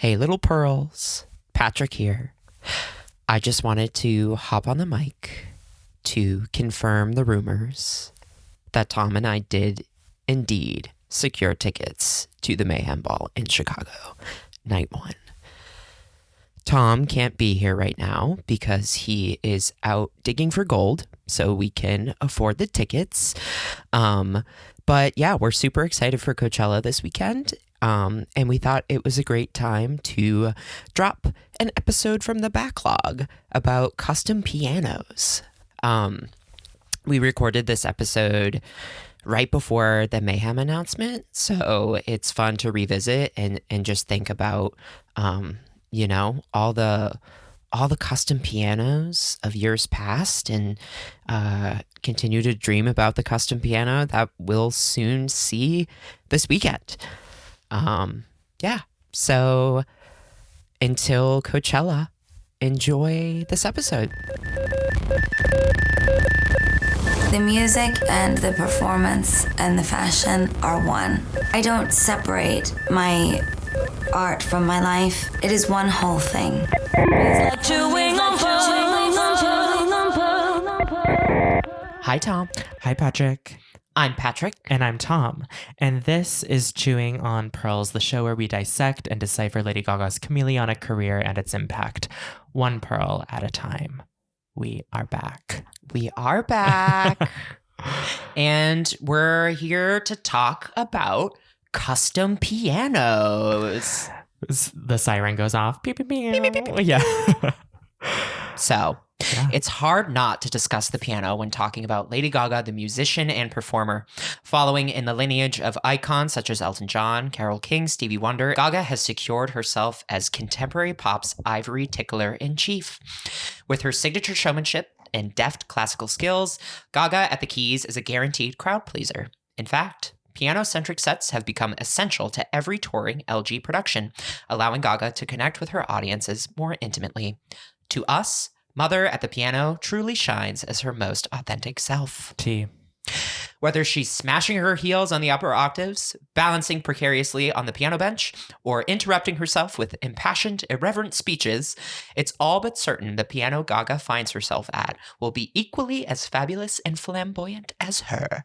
Hey, little pearls. Patrick here. I just wanted to hop on the mic to confirm the rumors that Tom and I did indeed secure tickets to the Mayhem Ball in Chicago, night one. Tom can't be here right now because he is out digging for gold, so we can afford the tickets. But yeah, we're super excited for Coachella this weekend. And we thought it was a great time to drop an episode from the backlog about custom pianos. We recorded this episode right before the Mayhem announcement, so it's fun to revisit and just think about, all the custom pianos of years past, and continue to dream about the custom piano that we'll soon see this weekend. So until Coachella, enjoy this episode. The music and the performance and the fashion are one. I don't separate my art from my life. It is one whole thing. Hi, Tom. Hi, Patrick. I'm Patrick. And I'm Tom. And this is Chewing on Pearls, the show where we dissect and decipher Lady Gaga's chameleonic career and its impact, one pearl at a time. We are back. We are back. And we're here to talk about custom pianos. The siren goes off. Beep, beep, beep. Beep, beep, beep, beep. Yeah. So, It's hard not to discuss the piano when talking about Lady Gaga, the musician and performer. Following in the lineage of icons such as Elton John, Carole King, Stevie Wonder, Gaga has secured herself as contemporary pop's ivory tickler-in-chief. With her signature showmanship and deft classical skills, Gaga at the keys is a guaranteed crowd pleaser. In fact, piano-centric sets have become essential to every touring LG production, allowing Gaga to connect with her audiences more intimately. To us, Mother at the piano truly shines as her most authentic self. T. Whether she's smashing her heels on the upper octaves, balancing precariously on the piano bench, or interrupting herself with impassioned, irreverent speeches, it's all but certain the piano Gaga finds herself at will be equally as fabulous and flamboyant as her.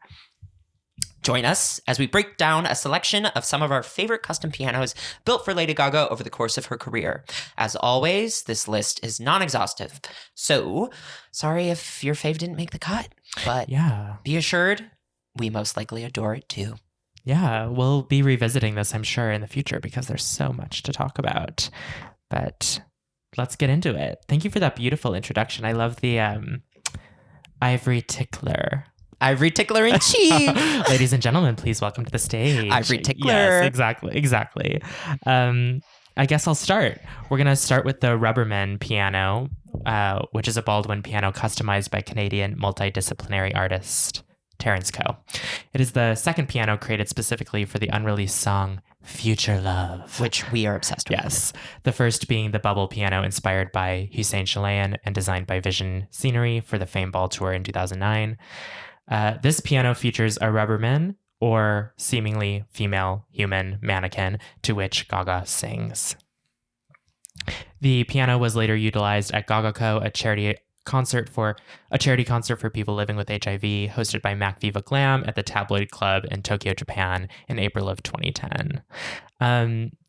Join us as we break down a selection of some of our favorite custom pianos built for Lady Gaga over the course of her career. As always, this list is non-exhaustive, so sorry if your fave didn't make the cut, but be assured, we most likely adore it too. Yeah, we'll be revisiting this, I'm sure, in the future because there's so much to talk about. But let's get into it. Thank you for that beautiful introduction. I love the ivory tickler. Ivory tickler in chief. Ladies and gentlemen, please welcome to the stage. Ivory tickler. Yes, exactly. I guess I'll start. We're going to start with the Rubberman Piano, which is a Baldwin piano customized by Canadian multidisciplinary artist Terence Coe. It is the second piano created specifically for the unreleased song Future Love, which we are obsessed with. Yes. The first being the bubble piano inspired by Hussein Chalayan and designed by Vision Scenery for the Fame Ball Tour in 2009. This piano features a Rubberman, or seemingly female human mannequin, to which Gaga sings. The piano was later utilized at Gaga Co., a charity concert for people living with HIV, hosted by Mac Viva Glam at the Tabloid Club in Tokyo, Japan, in April of 2010.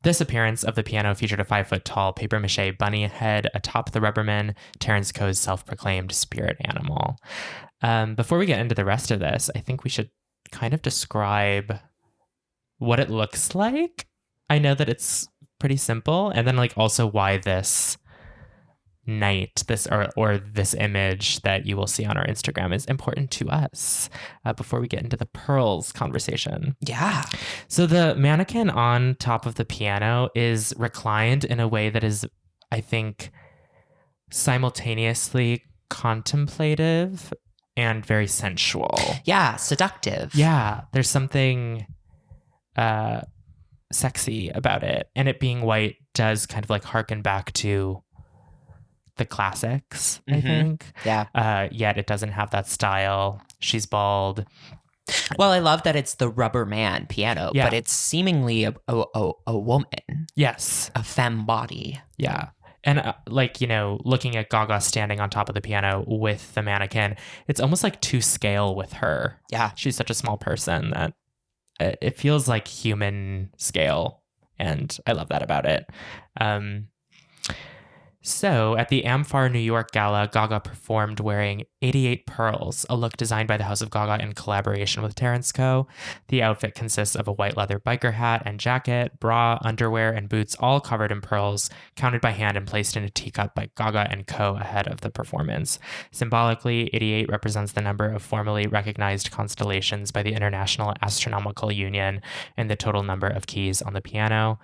This appearance of the piano featured a 5-foot-tall papier-mâché bunny head atop the Rubberman, Terence Coe's self-proclaimed spirit animal. Before we get into the rest of this, I think we should kind of describe what it looks like. I know that it's pretty simple, and then also why this night, this image that you will see on our Instagram is important to us before we get into the pearls conversation. Yeah. So the mannequin on top of the piano is reclined in a way that is, I think, simultaneously contemplative and very sensual. Yeah, seductive. Yeah, there's something sexy about it. And it being white does kind of harken back to the classics, I think. Yeah. Yet it doesn't have that style. She's bald. Well, I love that it's the Rubberman Piano, Yeah. but it's seemingly a woman, Yes. a femme body. Yeah. And like, looking at Gaga standing on top of the piano with the mannequin, it's almost like to scale with her. Yeah. She's such a small person that it feels like human scale. And I love that about it. So at the Amphar New York Gala, Gaga performed wearing 88 pearls, a look designed by the House of Gaga in collaboration with Terence Co. The outfit consists of a white leather biker hat and jacket, bra, underwear, and boots, all covered in pearls, counted by hand and placed in a teacup by Gaga and Co. ahead of the performance. Symbolically, 88 represents the number of formally recognized constellations by the International Astronomical Union and the total number of keys on the piano.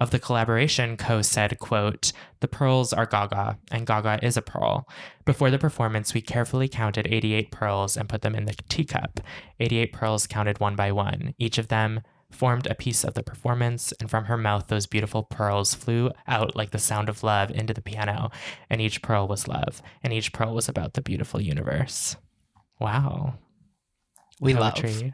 Of the collaboration, Co said, quote, "The pearls are Gaga, and Gaga is a pearl. Before the performance, we carefully counted 88 pearls and put them in the teacup. 88 pearls counted one by one. Each of them formed a piece of the performance, and from her mouth, those beautiful pearls flew out like the sound of love into the piano, and each pearl was love, and each pearl was about the beautiful universe." Wow. We Poetry.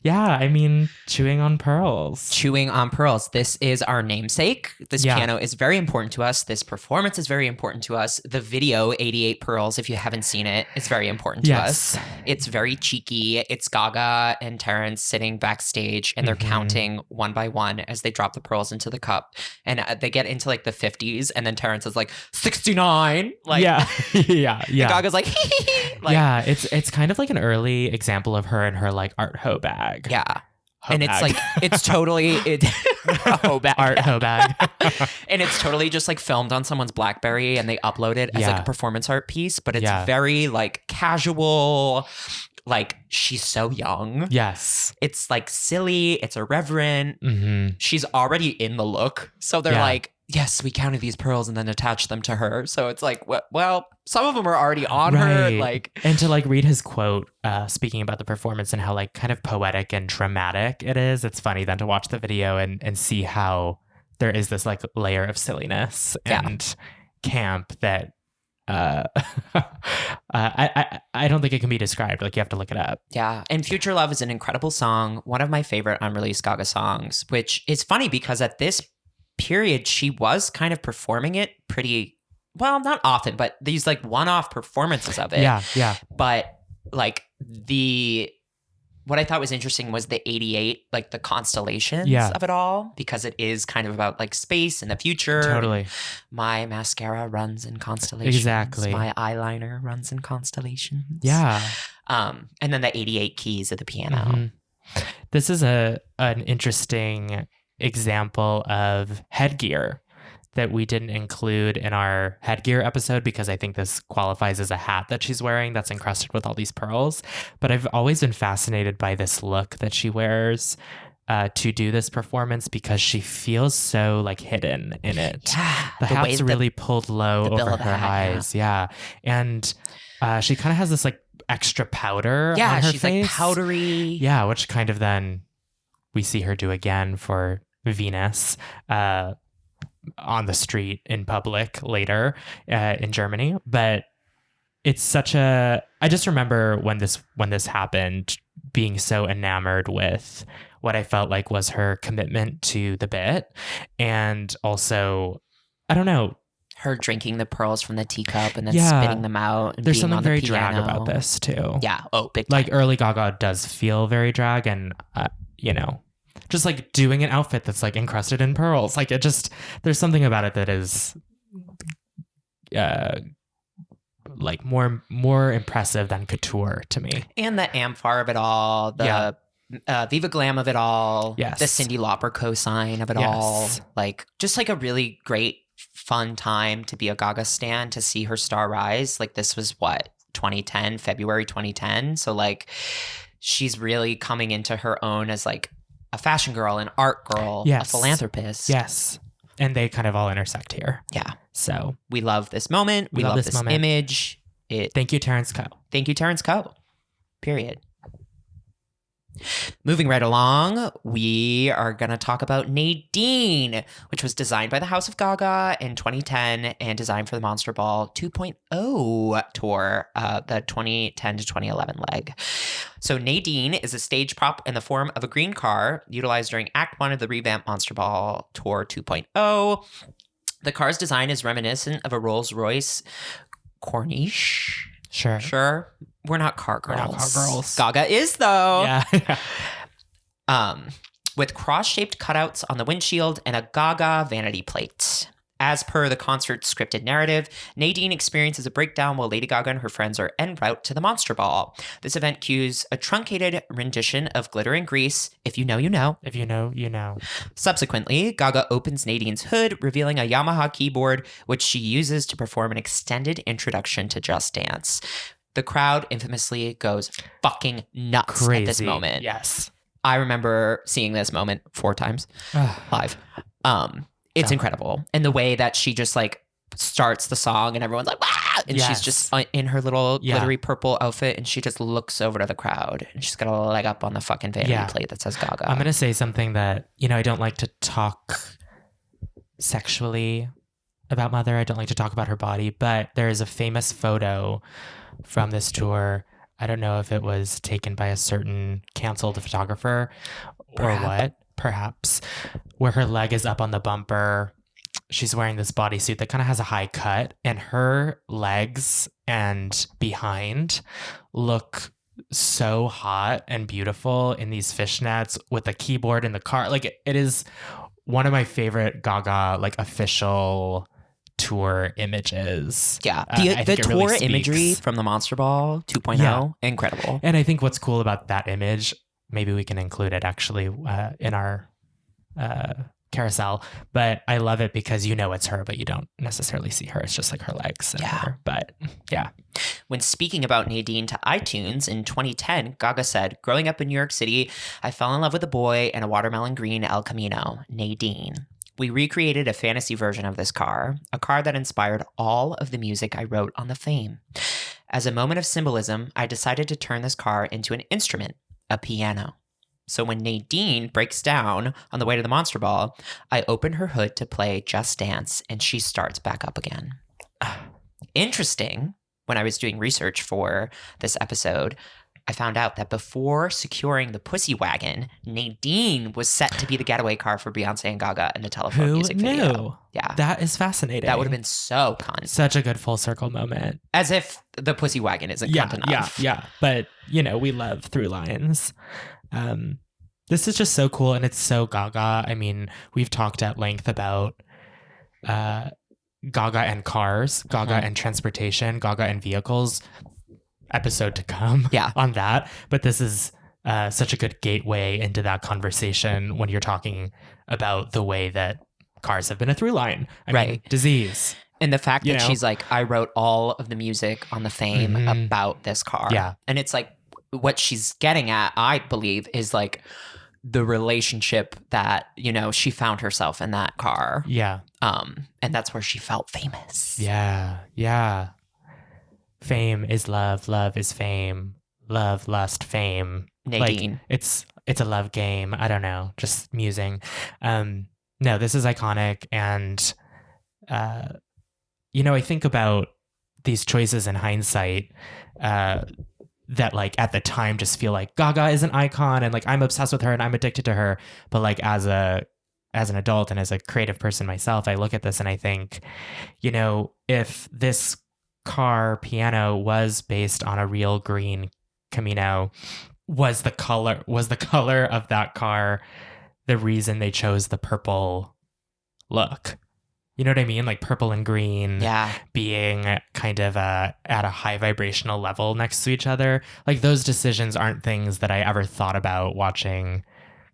Yeah, I mean, chewing on pearls. Chewing on pearls. This is our namesake. This piano is very important to us. This performance is very important to us. The video, 88 Pearls, if you haven't seen it, is very important to us. It's very cheeky. It's Gaga and Terence sitting backstage, and they're counting one by one as they drop the pearls into the cup. And they get into like the 50s, and then Terence is like, 69. Like, yeah. And Gaga's like, like, yeah, it's kind of like an early example of her and her like art hoe bag. Yeah. Hoe and bag. it's like, it's totally hoe bag. Art hoe bag. And it's totally just like filmed on someone's BlackBerry and they upload it as like a performance art piece, but it's very like casual. Like, she's so young. Yes. It's like silly. It's irreverent. She's already in the look. So they're like, yes, we counted these pearls and then attached them to her. So it's like, well, some of them are already on her. Like, and to like read his quote, speaking about the performance and how like kind of poetic and dramatic it is. It's funny then to watch the video and see how there is this like layer of silliness and camp that I don't think it can be described. Like, you have to look it up. Yeah. And Future Love is an incredible song. One of my favorite unreleased Gaga songs, which is funny because at this period, she was kind of performing it pretty well, not often, but these like one-off performances of it. Yeah. But like what I thought was interesting was the 88, like the constellations of it all, because it is kind of about like space and the future. Totally. My mascara runs in constellations. Exactly. My eyeliner runs in constellations. Yeah. And then the 88 keys of the piano. This is an interesting example of headgear that we didn't include in our headgear episode because I think this qualifies as a hat that she's wearing that's encrusted with all these pearls. But I've always been fascinated by this look that she wears to do this performance because she feels so like hidden in it. Yeah, the hat's really pulled low over her eyes. Yeah. And she kind of has this like extra powder on her she's face. like powdery. Yeah, which kind of then we see her do again for Venus on the street in public later in Germany. But it's such a, I just remember when this happened being so enamored with what I felt like was her commitment to the bit. And also, I don't know, her drinking the pearls from the teacup and then spitting them out. And there's being something on very the drag piano. about this too. Yeah. Oh, big time. Like early Gaga does feel very drag, and just like doing an outfit that's like encrusted in pearls. Like it just, there's something about it that is like more impressive than couture to me. And the Amphar of it all, the Viva Glam of it all, Yes. the Cyndi Lauper cosign of it all. Like, just like a really great, fun time to be a Gaga stan, to see her star rise. Like, this was February 2010. So like, she's really coming into her own as like a fashion girl, an art girl, a philanthropist. Yes. And they kind of all intersect here. Yeah. So we love this moment. We love this moment. image. Thank you, Terence Co. Thank you, Terence Co. Period. Moving right along, we are going to talk about Nadine, which was designed by the House of Gaga in 2010 and designed for the Monster Ball 2.0 tour, the 2010 to 2011 leg. So Nadine is a stage prop in the form of a green car utilized during Act 1 of the revamped Monster Ball Tour 2.0. The car's design is reminiscent of a Rolls-Royce Corniche. Sure. We're not car girls. We're not car girls. Gaga is, though. Yeah. With cross-shaped cutouts on the windshield and a Gaga vanity plate. As per the concert's scripted narrative, Nadine experiences a breakdown while Lady Gaga and her friends are en route to the Monster Ball. This event cues a truncated rendition of Glitter and Grease. If you know, you know. If you know, you know. Subsequently, Gaga opens Nadine's hood, revealing a Yamaha keyboard, which she uses to perform an extended introduction to Just Dance. The crowd infamously goes fucking nuts at this moment. Yes. I remember seeing this moment 4 times live. It's incredible. And the way that she just like starts the song and everyone's like, "Wah!" And she's just in her little glittery purple outfit and she just looks over to the crowd and she's got a leg up on the fucking vanity plate that says Gaga. I'm going to say something that, I don't like to talk sexually about Mother. I don't like to talk about her body, but there is a famous photo from this tour. I don't know if it was taken by a certain canceled photographer or what. Perhaps, where her leg is up on the bumper. She's wearing this bodysuit that kind of has a high cut, and her legs and behind look so hot and beautiful in these fishnets with the keyboard in the car. Like, it is one of my favorite Gaga, like, official tour images. Yeah. The tour really imagery from the Monster Ball 2.0, incredible. And I think what's cool about that image, maybe we can include it actually in our carousel, but I love it because it's her, but you don't necessarily see her. It's just like her legs. But yeah. When speaking about Nadine to iTunes in 2010, Gaga said, "Growing up in New York City, I fell in love with a boy in a watermelon green El Camino, Nadine. We recreated a fantasy version of this car, a car that inspired all of the music I wrote on the Fame. As a moment of symbolism, I decided to turn this car into an instrument, a piano. So when Nadine breaks down on the way to the Monster Ball, I open her hood to play Just Dance, and she starts back up again." Interesting, when I was doing research for this episode, I found out that before securing the Pussy Wagon, Nadine was set to be the getaway car for Beyonce and Gaga in the telephone music video. Yeah. That is fascinating. That would have been so cunt. Such a good full circle moment. As if the Pussy Wagon isn't cunt enough. Yeah. But, we love through lines. This is just so cool, and it's so Gaga. I mean, we've talked at length about Gaga and cars, Gaga and transportation, Gaga and vehicles. Episode to come on that. But this is such a good gateway into that conversation when you're talking about the way that cars have been a through line. I mean, disease. And the fact that she's like, I wrote all of the music on the Fame about this car. Yeah. And it's like, what she's getting at, I believe, is like the relationship that, she found herself in that car. Yeah. And that's where she felt famous. Yeah. Fame is love. Love is fame. Love, lust, fame. Nadine. Like, it's a love game. I don't know. Just musing. No, this is iconic. And, I think about these choices in hindsight that, like, at the time just feel like Gaga is an icon and, like, I'm obsessed with her and I'm addicted to her. But, like, as an adult and as a creative person myself, I look at this and I think, if this car piano was based on a real green Camino, was the color of that car the reason they chose the purple look? You know what I mean? Like purple and green being kind of at a high vibrational level next to each other. Like, those decisions aren't things that I ever thought about watching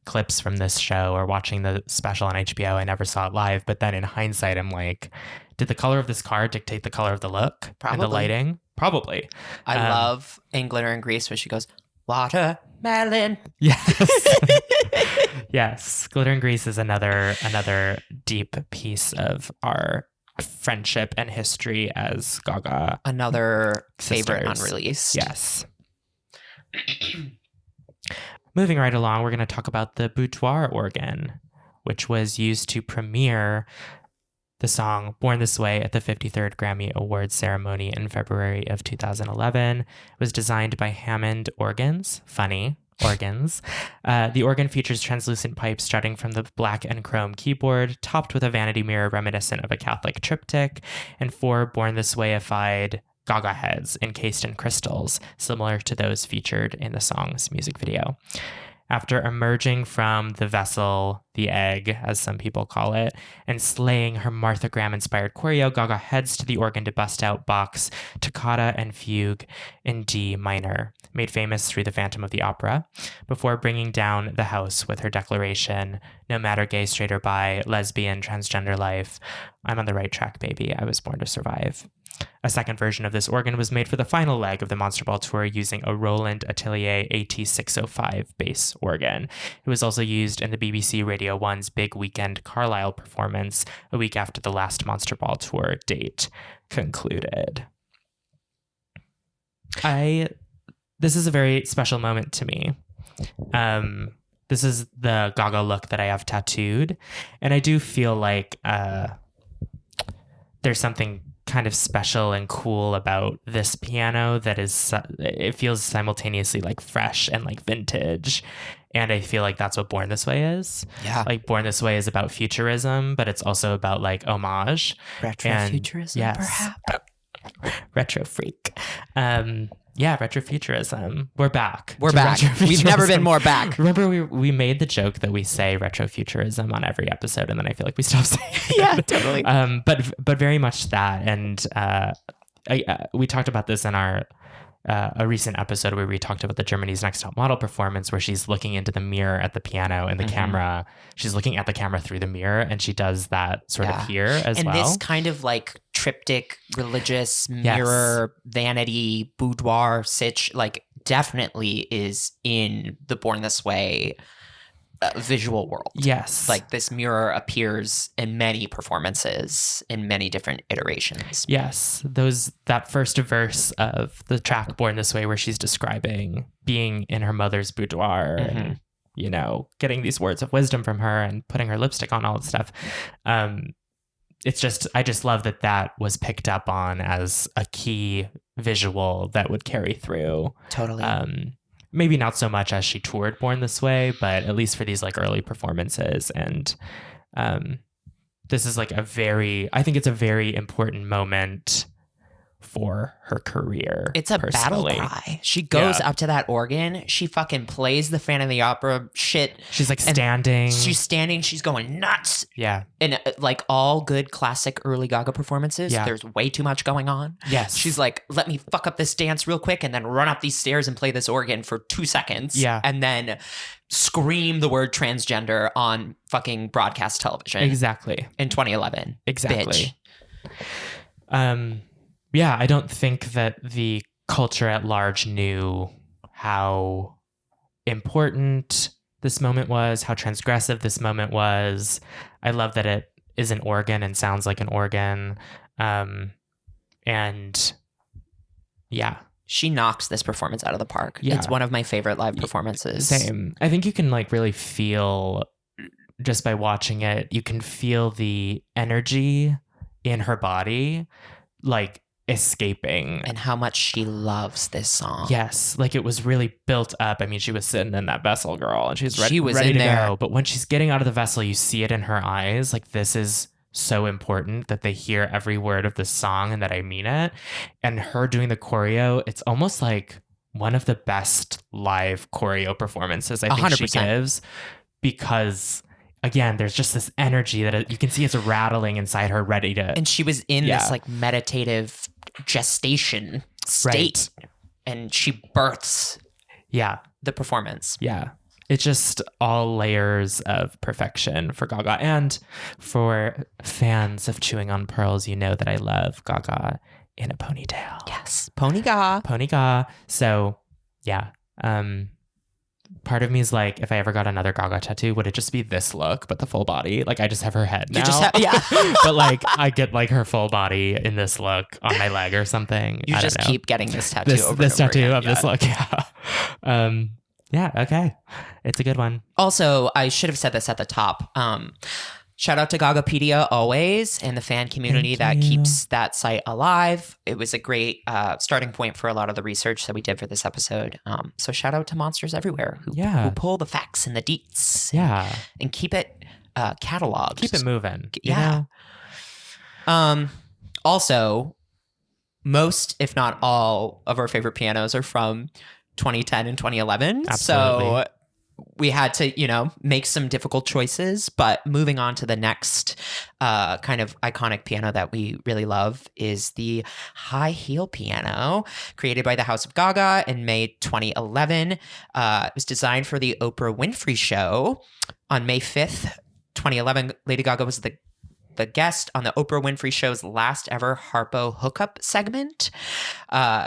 clips from this show or watching the special on HBO. I never saw it live, but then in hindsight, I'm like, did the color of this car dictate the color of the look and the lighting? Probably. I love in Glitter and Grease where she goes, watermelon. Yes. Yes. Glitter and Grease is another deep piece of our friendship and history as Gaga. Another sisters. favorite unreleased. Yes. moving right along, we're going to talk about the Boudoir Organ, which was used to premiere the song Born This Way at the 53rd Grammy Awards ceremony in February of 2011. It was designed by Hammond Organs. Funny. Organs. The organ features translucent pipes strutting from the black and chrome keyboard, topped with a vanity mirror reminiscent of a Catholic triptych, and 4 Born This Way-ified Gaga heads encased in crystals, similar to those featured in the song's music video. After emerging from the vessel, the egg, as some people call it, and slaying her Martha Graham-inspired choreo, Gaga heads to the organ to bust out Bach's Toccata and Fugue in D minor, made famous through The Phantom of the Opera, before bringing down the house with her declaration, no matter gay, straight, or bi, lesbian, transgender life, I'm on the right track, baby. I was born to survive. A second version of this organ was made for the final leg of the Monster Ball tour using a Roland Atelier AT605 bass organ. It was also used in the BBC Radio 1's Big Weekend Carlisle performance a week after the last Monster Ball tour date concluded. This is a very special moment to me. This is the Gaga look that I have tattooed, and I do feel like there's something kind of special and cool about this piano that is, it feels simultaneously like fresh and like vintage. And I feel like that's what Born This Way is. Yeah. Like Born This Way is about futurism, but it's also about like homage. Retrofuturism, perhaps. Retro freak. Retrofuturism. We're back. We're back. We've never been more back. Remember, we made the joke that we say retrofuturism on every episode, and then I feel like we stopped saying it. Yeah, totally. But very much that. And we talked about this in our a recent episode where we talked about the Germany's Next Top Model performance, where she's looking into the mirror at the piano and the camera. She's looking at the camera through the mirror, and she does that sort of here as well. And this kind of like triptych, religious, mirror, vanity, boudoir, sitch, like definitely is in the Born This Way visual world. Yes. Like this mirror appears in many performances in many different iterations. Yes. That first verse of the track Born This Way, where she's describing being in her mother's boudoir and, you know, getting these words of wisdom from her and putting her lipstick on, all this stuff. I just love that was picked up on as a key visual that would carry through. Totally. Maybe not so much as she toured Born This Way, but at least for these like early performances. And this is like I think it's a very important moment for her career. It's a personally. battle cry. She goes up to that organ. She fucking plays the Phantom of the Opera shit. She's like standing. She's standing. She's going nuts. Yeah. And like all good classic early Gaga performances, there's way too much going on. Yes. She's like, let me fuck up this dance real quick and then run up these stairs and play this organ for 2 seconds. Yeah. And then scream the word transgender on fucking broadcast television. Exactly. In 2011. Exactly. Bitch. Yeah, I don't think that the culture at large knew how important this moment was, how transgressive this moment was. I love that it is an organ and sounds like an organ. And yeah. She knocks this performance out of the park. Yeah. It's one of my favorite live performances. Same. I think you can like really feel, just by watching it, you can feel the energy in her body, like escaping. And how much she loves this song. Yes, like it was really built up. I mean, she was sitting in that vessel, girl, and she's ready to go. But when she's getting out of the vessel, you see it in her eyes. Like, this is so important that they hear every word of this song and that I mean it. And her doing the choreo, it's almost like one of the best live choreo performances I think 100%. She gives, because again, there's just this energy that you can see it's rattling inside her, ready to. And she was in this like meditative gestation state, and she births the performance. Yeah. It's just all layers of perfection for Gaga. And for fans of Chewing on Pearls, you know that I love Gaga in a ponytail. Yes. Pony Ga. So yeah. Part of me is like, if I ever got another Gaga tattoo, would it just be this look, but the full body? Like, I just have her head now. You just have, but like, I get like her full body in this look on my leg or something. You I just don't know. keep getting this tattoo this over tattoo again. of this look. Yeah. Yeah, okay. It's a good one. Also, I should have said this at the top. Shout out to Gagapedia always and the fan community that keeps that site alive. It was a great starting point for a lot of the research that we did for this episode. So shout out to Monsters Everywhere who pull the facts and the deets and keep it cataloged. Keep it moving. Yeah. Also, most, if not all, of our favorite pianos are from 2010 and 2011. Absolutely. So we had to, make some difficult choices, but moving on to the next kind of iconic piano that we really love is the high heel piano, created by the House of Gaga in May 2011. It was designed for the Oprah Winfrey Show on May 5th, 2011. Lady Gaga was the guest on the Oprah Winfrey Show's last ever Harpo hookup segment.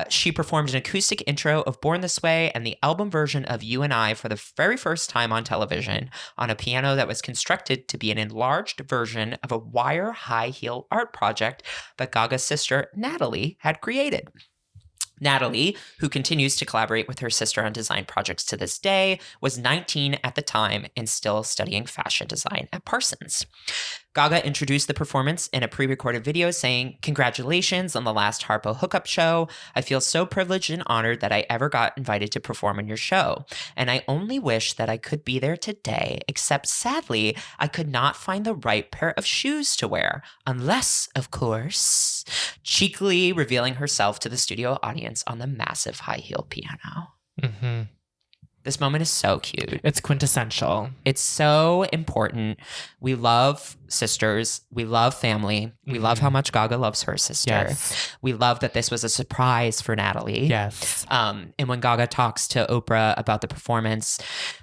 She performed an acoustic intro of Born This Way and the album version of You and I for the very first time on television on a piano that was constructed to be an enlarged version of a wire high heel art project that Gaga's sister Natalie had created. Natalie, who continues to collaborate with her sister on design projects to this day, was 19 at the time and still studying fashion design at Parsons. Gaga introduced the performance in a pre-recorded video saying, "Congratulations on the last Harpo hookup show. I feel so privileged and honored that I ever got invited to perform on your show. And I only wish that I could be there today, except sadly, I could not find the right pair of shoes to wear. Unless, of course," cheekily revealing herself to the studio audience on the massive high heel piano. Mm-hmm. This moment is so cute. It's quintessential. It's so important. We love sisters. We love family. We love how much Gaga loves her sister. Yes. We love that this was a surprise for Natalie. Yes. And when Gaga talks to Oprah about the performance,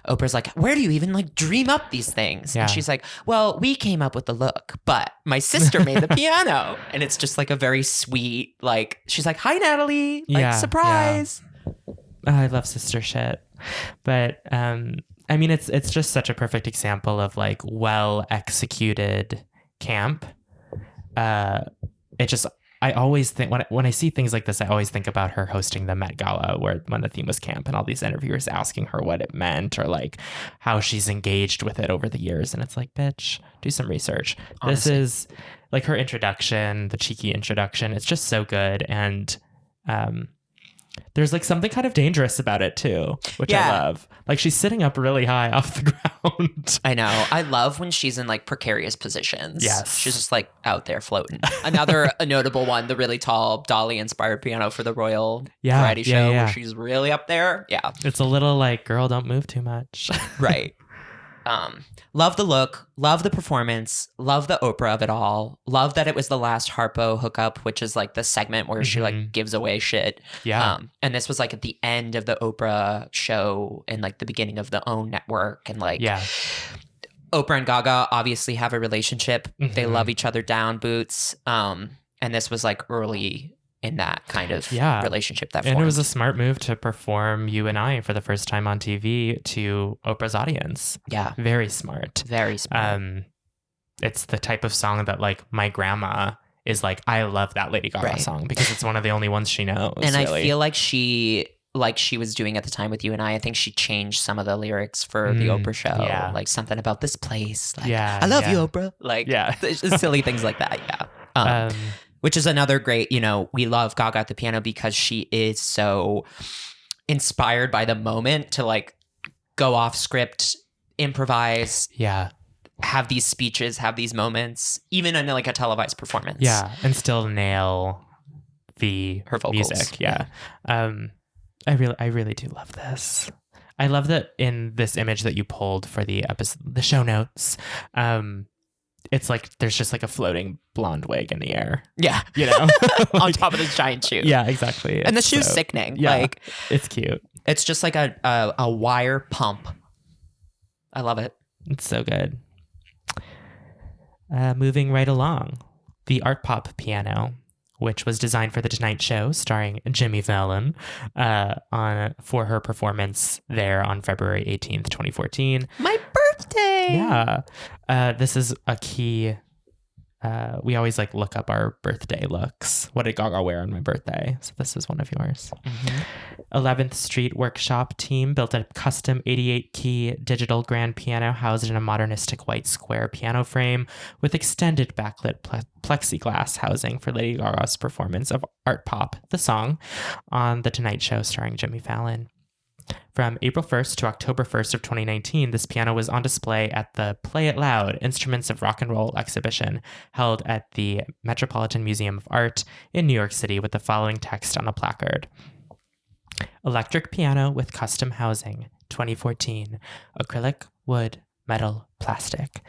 Oprah's like, "Where do you even dream up these things?" Yeah. And she's like, "Well, we came up with the look, but my sister made the piano." And it's just a very sweet, she's like, "Hi, Natalie." Surprise. Yeah. I love sister shit. But it's just such a perfect example of well executed camp. I always think when I see things like this, I always think about her hosting the Met Gala when the theme was camp and all these interviewers asking her what it meant or how she's engaged with it over the years. And it's bitch, do some research. Honestly. This is her introduction, the cheeky introduction. It's just so good. And, there's something kind of dangerous about it too, which I love. She's sitting up really high off the ground. I know. I love when she's in precarious positions. Yes. She's just out there floating. Another a notable one, the really tall Dolly inspired piano for the Royal Variety Show where she's really up there. Yeah. It's a little girl, don't move too much. Right. Love the look, love the performance, love the Oprah of it all. Love that it was the last Harpo hookup, which is the segment where she gives away shit. Yeah. And this was at the end of the Oprah show and the beginning of the OWN network and Oprah and Gaga obviously have a relationship. Mm-hmm. They love each other down, Boots. And this was early in that kind of relationship that formed. And it was a smart move to perform You and I for the first time on TV to Oprah's audience. Yeah. Very smart. Very smart. It's the type of song that my grandma is I love that Lady Gaga song because it's one of the only ones she knows. And really. I feel she was doing at the time with You and I think she changed some of the lyrics for the Oprah show. Yeah. Something about this place. I love you, Oprah. Silly things like that. Yeah. Which is another great, we love Gaga at the piano because she is so inspired by the moment to go off script, improvise. Yeah. Have these speeches, have these moments, even in a televised performance. Yeah. And still nail her vocals. Music. Yeah. I really do love this. I love that in this image that you pulled for the episode, the show notes, it's there's just a floating blonde wig in the air. Yeah. On top of this giant shoe. Yeah, exactly. And the shoe's sickening. Yeah, it's cute. It's just a wire pump. I love it. It's so good. Moving right along. The ARTPOP Piano, which was designed for The Tonight Show, starring Jimmy Fallon, for her performance there on February 18th, 2014. My birthday! Yeah. This is a key we always like look up our birthday looks. What did Gaga wear on my birthday? So this is one of yours. 11th Street Workshop team built a custom 88-key digital grand piano housed in a modernistic white square piano frame with extended backlit plexiglass housing for Lady Gaga's performance of Art Pop, the song, on The Tonight Show starring Jimmy Fallon. From April 1st to October 1st of 2019, this piano was on display at the Play It Loud Instruments of Rock and Roll exhibition held at the Metropolitan Museum of Art in New York City with the following text on a placard. Electric piano with custom housing, 2014. Acrylic, wood, metal, plastic.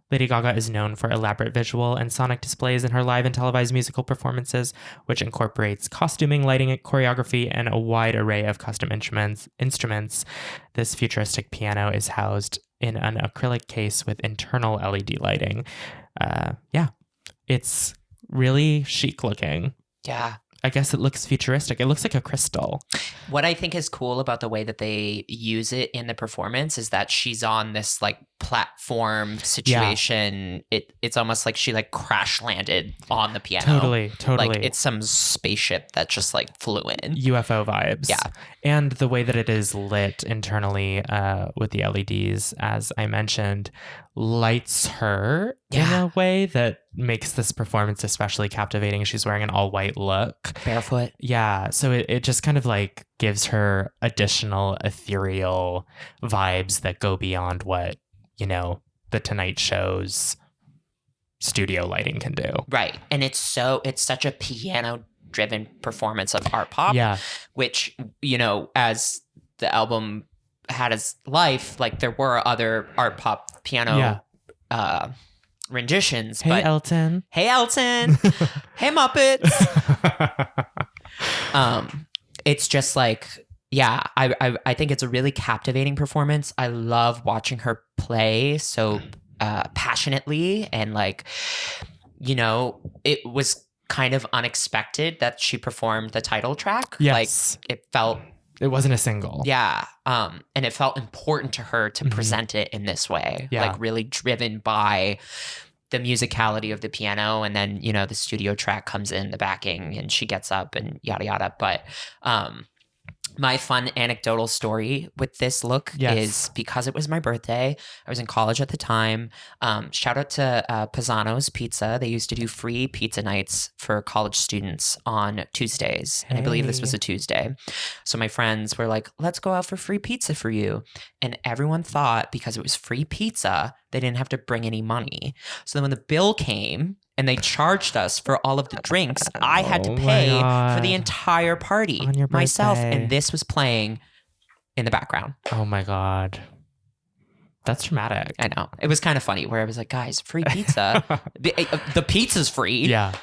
Lady Gaga is known for elaborate visual and sonic displays in her live and televised musical performances, which incorporates costuming, lighting, choreography, and a wide array of custom instruments. This futuristic piano is housed in an acrylic case with internal LED lighting. It's really chic looking. Yeah. I guess it looks futuristic. It looks like a crystal. What I think is cool about the way that they use it in the performance is that she's on this like platform situation. It's almost like she like crash landed on the piano. Totally. Like it's some spaceship that just like flew in. UFO vibes. Yeah. And the way that it is lit internally with the LEDs, as I mentioned, lights her in a way that makes this performance especially captivating. She's wearing an all white look. Barefoot. Yeah. So it just kind of like gives her additional ethereal vibes that go beyond what, the Tonight Show's studio lighting can do. Right. And it's such a piano driven performance of art pop. Yeah. Which, as the album had its life, like there were other art pop piano renditions. Hey, Elton. Hey, Elton. Hey, Muppets. It's just like, I think it's a really captivating performance. I love watching her play so passionately, and like, it was kind of unexpected that she performed the title track. Yes. Like it wasn't a single. Yeah. And it felt important to her to present it in this way. Yeah. Like really driven by the musicality of the piano. And then, the studio track comes in the backing and she gets up and yada, yada. But, my fun anecdotal story with this look is because it was my birthday. I was in college at the time. Shout out to Pisano's Pizza. They used to do free pizza nights for college students on Tuesdays. And I believe this was a Tuesday. So my friends were like, let's go out for free pizza for you. And everyone thought because it was free pizza, they didn't have to bring any money. So then when the bill came, and they charged us for all of the drinks, I had to pay for the entire party on your myself. birthday. And this was playing in the background. Oh my God. That's traumatic. I know. It was kind of funny where I was like, guys, free pizza. the pizza's free. Yeah.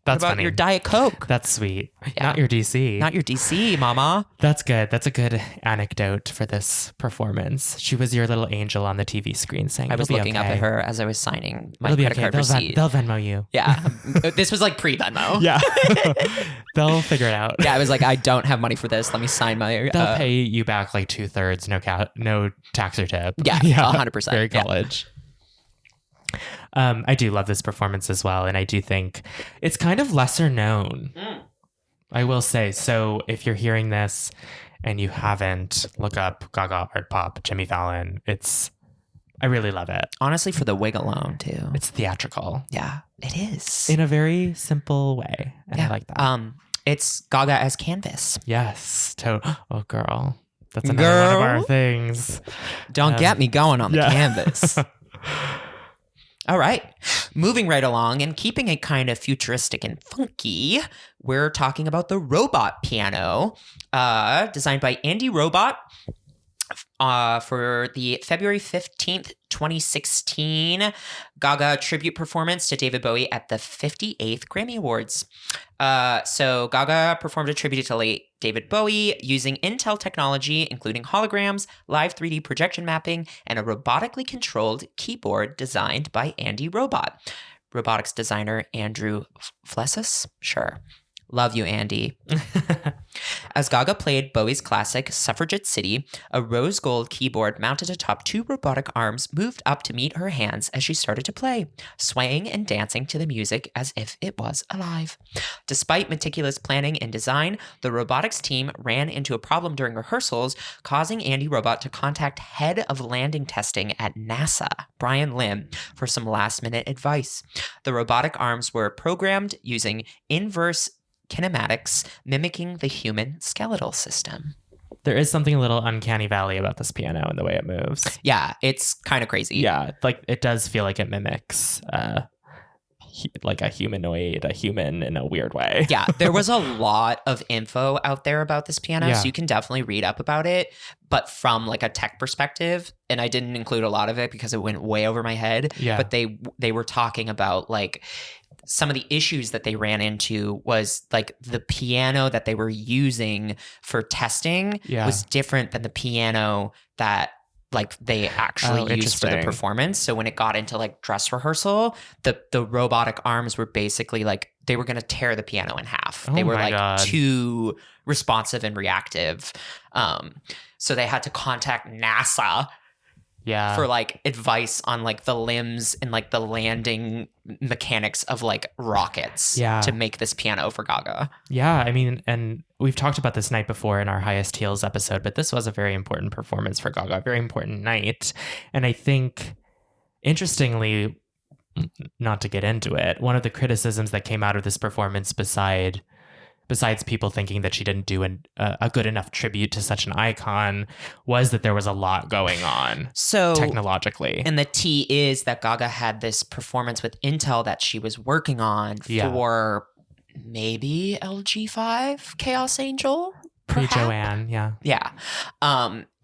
That's what about funny. your Diet Coke? That's sweet. Yeah. Not your DC. Not your DC, mama. That's good. That's a good anecdote for this performance. She was your little angel on the TV screen saying, I was "It'll be looking up okay. at her as I was signing my It'll be credit okay. card receipt. They'll Venmo you." Yeah. This was like pre-Venmo. Yeah. They'll figure it out. Yeah, I was like, I don't have money for this. Let me sign my... They'll pay you back like 2/3, no tax or tip. Yeah, 100%. Very college. I do love this performance as well, and I do think it's kind of lesser known. I will say. So if you're hearing this and you haven't, look up Gaga, Art Pop, Jimmy Fallon. I really love it. Honestly, for the wig alone, too. It's theatrical. Yeah, it is. In a very simple way. And I like that. It's Gaga as canvas. Yes. Oh, girl. That's another one of our things. Don't get me going on the canvas. All right. Moving right along and keeping it kind of futuristic and funky, we're talking about the robot piano, designed by Andy Robot for the February 15th, 2016 Gaga tribute performance to David Bowie at the 58th Grammy Awards. So Gaga performed a tribute to late David Bowie using Intel technology, including holograms, live 3D projection mapping, and a robotically controlled keyboard designed by Andy Robot. Robotics designer Andrew Flessis? Sure. Love you, Andy. As Gaga played Bowie's classic Suffragette City, a rose gold keyboard mounted atop 2 robotic arms moved up to meet her hands as she started to play, swaying and dancing to the music as if it was alive. Despite meticulous planning and design, the robotics team ran into a problem during rehearsals, causing Andy Robot to contact head of landing testing at NASA, Brian Lim, for some last-minute advice. The robotic arms were programmed using inverse kinematics, mimicking the human skeletal system. There is something a little uncanny valley about this piano and the way it moves. Yeah, it's kind of crazy. Yeah, like it does feel like it mimics like a humanoid, a human in a weird way. Yeah, there was a lot of info out there about this piano, so you can definitely read up about it, but from like a tech perspective, and I didn't include a lot of it because it went way over my head, but they were talking about like some of the issues that they ran into was like the piano that they were using for testing was different than the piano that like they actually used for the performance. So when it got into like dress rehearsal, the robotic arms were basically like they were going to tear the piano in half. They were like too responsive and reactive. So they had to contact NASA for like advice on like the limbs and like the landing mechanics of like rockets to make this piano for Gaga. Yeah, I mean, and we've talked about this night before in our Highest Heels episode, but this was a very important performance for Gaga, a very important night. And I think, interestingly, not to get into it, one of the criticisms that came out of this performance besides people thinking that she didn't do a good enough tribute to such an icon was that there was a lot going on technologically. And the tea is that Gaga had this performance with Intel that she was working on for maybe LG5 Chaos Angel? Pre-Joanne, Yeah.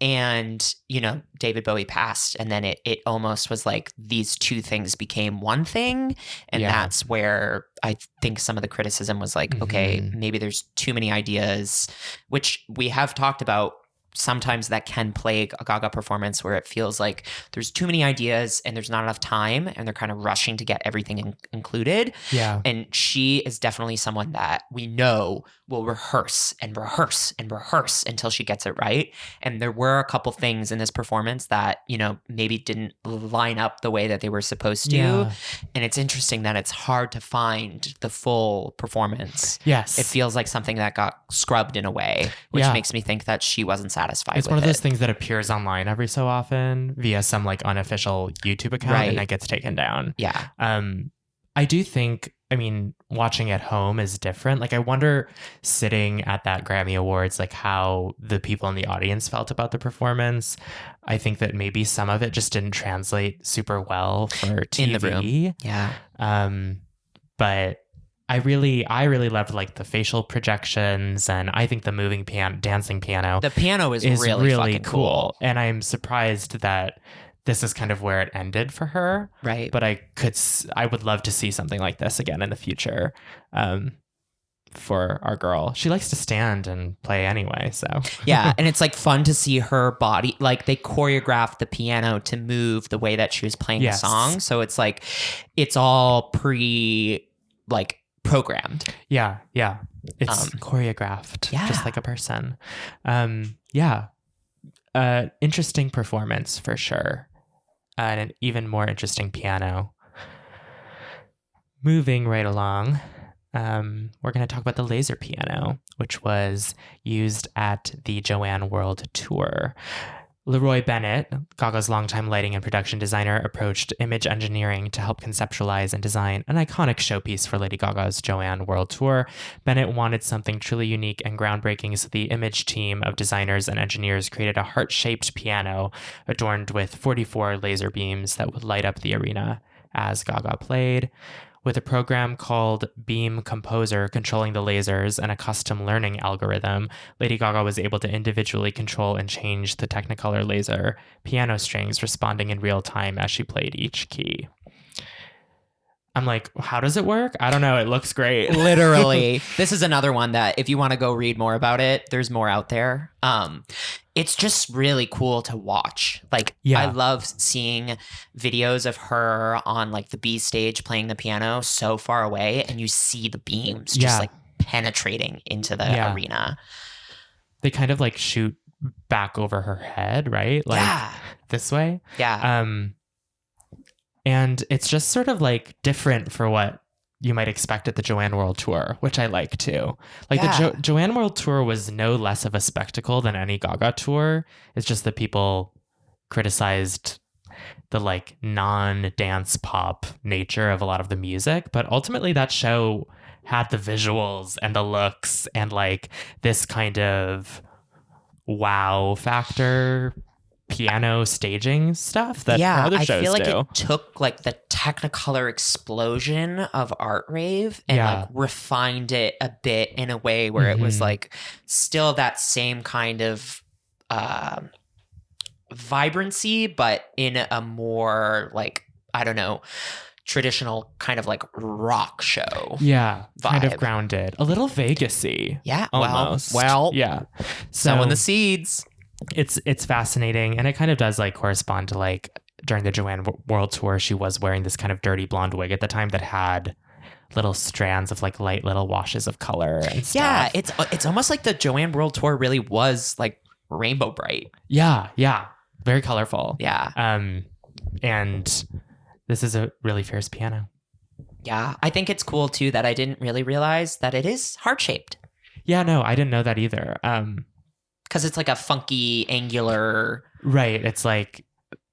And, you know, David Bowie passed, and then it almost was like these two things became one thing. And that's where I think some of the criticism was like, okay, maybe there's too many ideas, which we have talked about. Sometimes that can plague a Gaga performance where it feels like there's too many ideas and there's not enough time and they're kind of rushing to get everything included. Yeah. And she is definitely someone that we know will rehearse and rehearse and rehearse until she gets it right. And there were a couple things in this performance that, you know, maybe didn't line up the way that they were supposed to. Yeah. And it's interesting that it's hard to find the full performance. Yes. It feels like something that got scrubbed in a way, which makes me think that she wasn't satisfied with it. It's one of those things that appears online every so often via some like unofficial YouTube account and it gets taken down. Yeah. I do think, I mean, watching at home is different. Like I wonder sitting at that Grammy Awards, like how the people in the audience felt about the performance. I think that maybe some of it just didn't translate super well for TV. In the room. Yeah. But I really loved like the facial projections, and I think the moving dancing piano. The piano is really fucking cool. And I'm surprised that this is kind of where it ended for her. Right. But I would love to see something like this again in the future. For our girl. She likes to stand and play anyway, so. Yeah, and it's like fun to see her body, like they choreographed the piano to move the way that she was playing the song. So it's like, it's all programmed. Yeah. It's choreographed, just like a person. Interesting performance for sure. And an even more interesting piano. Moving right along, we're going to talk about the laser piano, which was used at the Joanne World Tour. Leroy Bennett, Gaga's longtime lighting and production designer, approached image engineering to help conceptualize and design an iconic showpiece for Lady Gaga's Joanne World Tour. Bennett wanted something truly unique and groundbreaking, so the image team of designers and engineers created a heart-shaped piano adorned with 44 laser beams that would light up the arena as Gaga played. With a program called Beam Composer controlling the lasers and a custom learning algorithm, Lady Gaga was able to individually control and change the Technicolor laser piano strings, responding in real time as she played each key. I'm like, how does it work? I don't know. It looks great. Literally. This is another one that if you want to go read more about it, there's more out there. It's just really cool to watch. Like, I love seeing videos of her on like the B stage playing the piano so far away, and you see the beams just like penetrating into the arena. they kind of like shoot back over her head, right? Like Yeah. this way. Yeah. And it's just sort of like different for what you might expect at the Joanne World Tour, which I like too. Like Yeah. the Joanne World Tour was no less of a spectacle than any Gaga tour. It's just that people criticized the like non-dance pop nature of a lot of the music, but ultimately that show had the visuals and the looks and like this kind of wow factor piano staging stuff that other shows I feel like do. it took like the Technicolor explosion of Art Rave and Yeah. like refined it a bit in a way where it was like still that same kind of vibrancy, but in a more like, I don't know, traditional kind of like rock show. Yeah, kind of vibe. grounded, a little Vegas-y. Yeah, almost. well, yeah. sowing the seeds. It's fascinating, and it kind of does like correspond to like during the Joanne World Tour, she was wearing this kind of dirty blonde wig at the time that had little strands of like light little washes of color and stuff. Yeah, it's almost like the Joanne World Tour really was like rainbow bright. Yeah, very colorful. Yeah. And this is a really fierce piano. Yeah, I think it's cool too that I didn't really realize that it is heart-shaped. Yeah, no, I didn't know that either. Because it's like a funky, angular... Right, it's like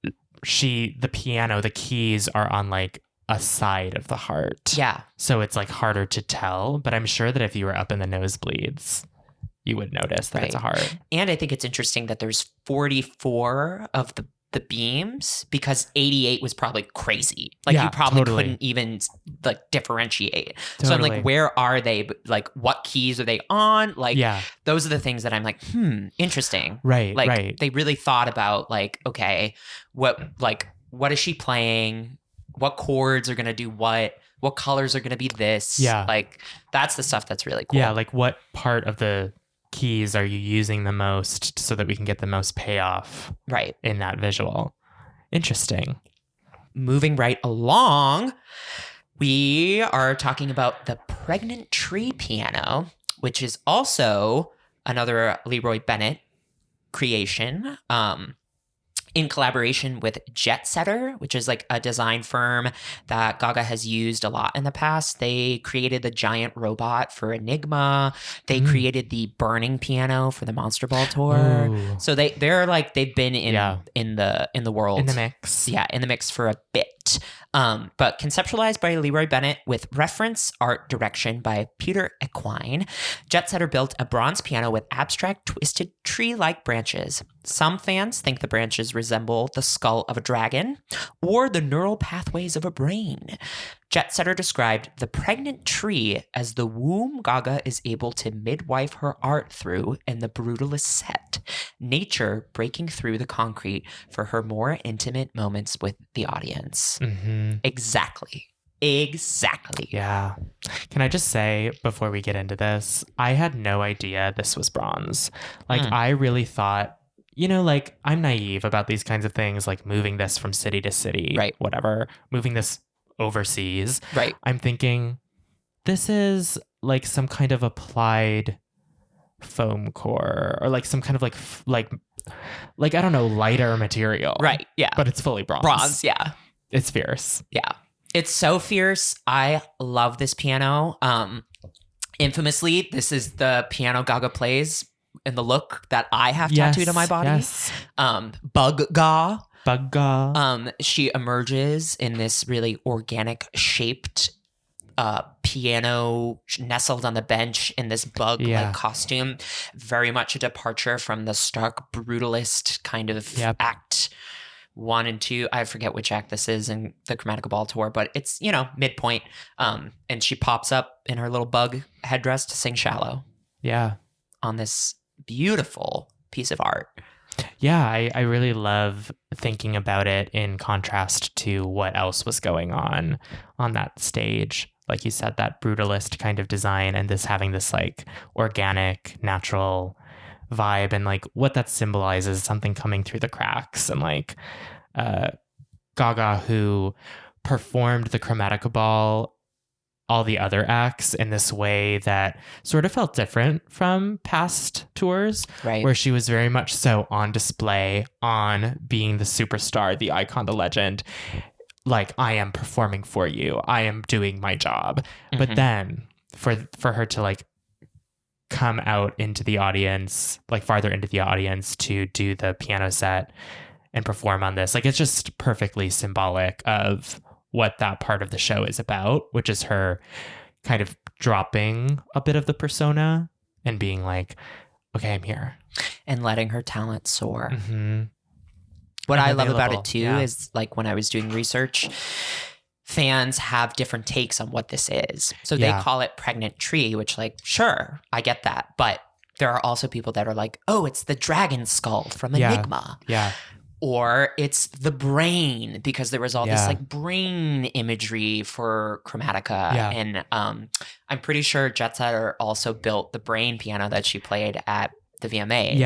the piano, the keys are on like a side of the heart. Yeah. So it's like harder to tell, but I'm sure that if you were up in the nosebleeds, you would notice that it's a heart. And I think it's interesting that there's 44 of the beams because 88 was probably crazy. Like you probably couldn't even like differentiate. So I'm like, where are they? Like what keys are they on? Like those are the things that I'm like, interesting. Right. Like right. they really thought about like, okay, what is she playing? What chords are going to do what colors are going to be this? Yeah. Like that's the stuff that's really cool. Yeah. Like what part of the keys are you using the most so that we can get the most payoff in that visual? Interesting. Moving right along, we are talking about the Pregnant Tree piano, which is also another Leroy Bennett creation. In collaboration with Jet Setter, which is like a design firm that Gaga has used a lot in the past. They created the giant robot for Enigma. They created the burning piano for the Monster Ball tour. Ooh. So they're like they've been in the world, in the mix. Yeah, in the mix for a bit. But conceptualized by Leroy Bennett with reference art direction by Peter Equine, Jet Setter built a bronze piano with abstract, twisted tree-like branches. Some fans think the branches resemble the skull of a dragon or the neural pathways of a brain. Jet Setter described the pregnant tree as the womb Gaga is able to midwife her art through in the Brutalist set, nature breaking through the concrete for her more intimate moments with the audience. Mm-hmm. Exactly. Yeah. Can I just say, before we get into this, I had no idea this was bronze. Like, I really thought, you know, like, I'm naive about these kinds of things, like moving this from city to city, whatever, moving this overseas. Right. I'm thinking, this is like some kind of applied foam core or like some kind of like I don't know, lighter material. Right. Yeah. But it's fully bronze. Bronze. Yeah. It's fierce. Yeah. It's so fierce. I love this piano. Infamously, this is the piano Gaga plays in the look that I have tattooed on my body. Yes. Bug-ga. Bug-ga. She emerges in this really organic shaped piano nestled on the bench in this bug-like costume. Very much a departure from the stark brutalist kind of act 1 and 2. I forget which act this is in the Chromatica Ball tour, but it's, you know, midpoint. And she pops up in her little bug headdress to sing Shallow. Yeah. On this beautiful piece of art. Yeah, I really love thinking about it in contrast to what else was going on that stage. Like you said, that brutalist kind of design and this having this like organic, natural vibe and like what that symbolizes, something coming through the cracks. And like Gaga, who performed the Chromatica Ball all the other acts in this way that sort of felt different from past tours, Right. where she was very much so on display, on being the superstar, the icon, the legend. Like, I am performing for you. I am doing my job. But then for her to like come out into the audience, like farther into the audience, to do the piano set and perform on this, like, it's just perfectly symbolic of what that part of the show is about, which is her kind of dropping a bit of the persona and being like, okay, I'm here. And letting her talent soar. Mm-hmm. What And I love about available. it too Yeah. is, like, when I was doing research, fans have different takes on what this is. So they Yeah. call it pregnant tree, which, like, sure, I get that. But there are also people that are like, oh, it's the dragon skull from Yeah. Enigma. Yeah. Or it's the brain, because there was all this Yeah. like brain imagery for Chromatica. Yeah. And I'm pretty sure Jet Setter also built the brain piano that she played at the VMAs.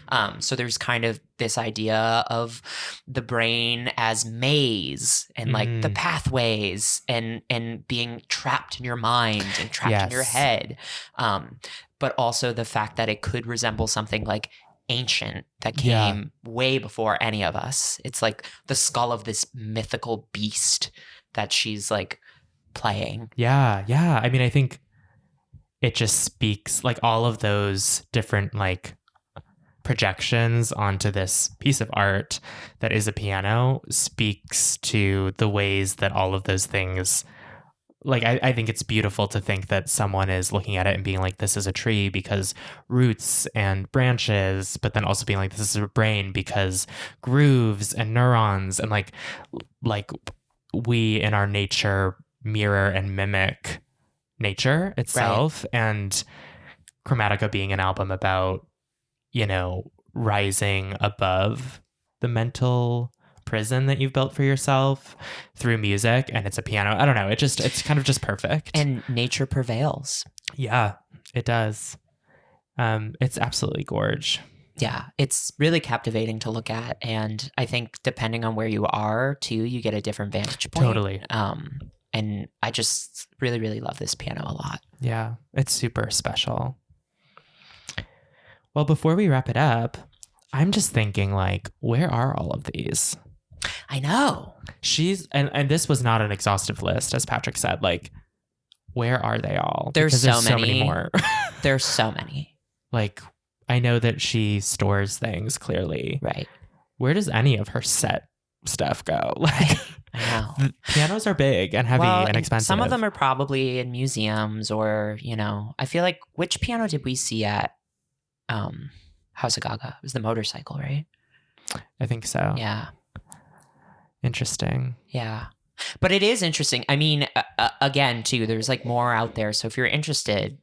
Yeah. So there's kind of this idea of the brain as maze and like the pathways and being trapped in your mind and trapped in your Yes. head. But also the fact that it could resemble something like ancient that came way before any of us. It's like the skull of this mythical beast that she's like playing. Yeah. Yeah. I mean, I think it just speaks, like, all of those different like projections onto this piece of art that is a piano speaks to the ways that all of those things, like, I think it's beautiful to think that someone is looking at it and being like, this is a tree because roots and branches, but then also being like, this is a brain because grooves and neurons, and like we in our nature mirror and mimic nature itself. And Chromatica being an album about, you know, rising above the mental prison that you've built for yourself through music, and it's a piano. I don't know. It's kind of just perfect. And nature prevails. Yeah, it does. It's absolutely gorge. Yeah, it's really captivating to look at. And I think depending on where you are too, you get a different vantage point. Totally. And I just really, really love this piano a lot. Yeah, it's super special. Well, before we wrap it up, I'm just thinking, like, where are all of these? I know. She's and this was not an exhaustive list, as Patrick said. Like, where are they all? There's Because so many. more. There's so many. Like, I know that she stores things clearly. Right. Where does any of her set stuff go? Like, I know. the pianos are big and heavy Well, and expensive. Some of them are probably in museums, or, you know, I feel like, which piano did we see at House of Gaga? It was the motorcycle, right? I think so. Yeah. Interesting. Yeah. But it is interesting. I mean, again, too, there's like more out there. So if you're interested,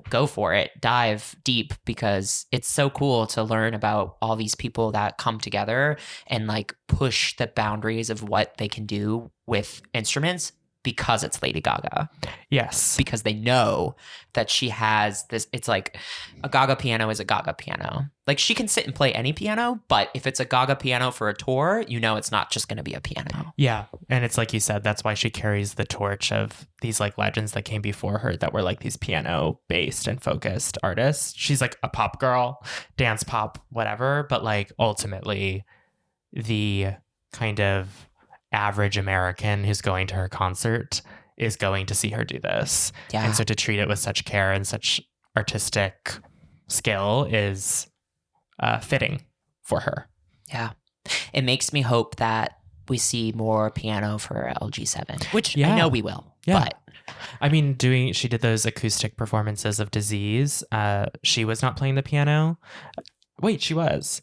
go for it. Dive deep, because it's so cool to learn about all these people that come together and like push the boundaries of what they can do with instruments, because it's Lady Gaga. Yes. Because they know that she has this. It's like a Gaga piano is a Gaga piano. Like, she can sit and play any piano, but if it's a Gaga piano for a tour, you know it's not just going to be a piano. Yeah. And it's like you said, that's why she carries the torch of these like legends that came before her that were like these piano based and focused artists. She's like a pop girl, dance pop, whatever. But like ultimately the kind of average American who's going to her concert is going to see her do this. Yeah. And so to treat it with such care and such artistic skill is fitting for her. Yeah. It makes me hope that we see more piano for LG7, which Yeah. I know we will. Yeah. But I mean, she did those acoustic performances of Disease. She was not playing the piano. Wait, she was.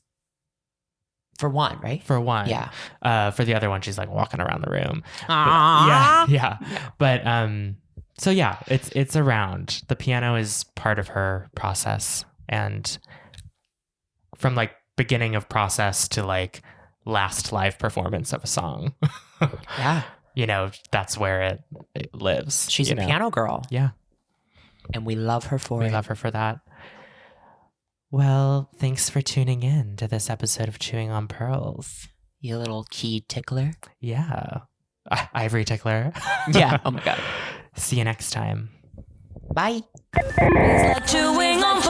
for one, right? For one. Yeah. For the other one, she's like walking around the room. Aww. Yeah. But so yeah, it's around. The piano is part of her process, and from like beginning of process to like last live performance of a song. Yeah. You know, that's where it lives. She's you a know? piano girl. Yeah. And we love her for We it. love her for that. Well, thanks for tuning in to this episode of Chewing on Pearls. You little key tickler. Yeah. Ivory tickler. Yeah. Oh my God. See you next time. Bye. Chewing on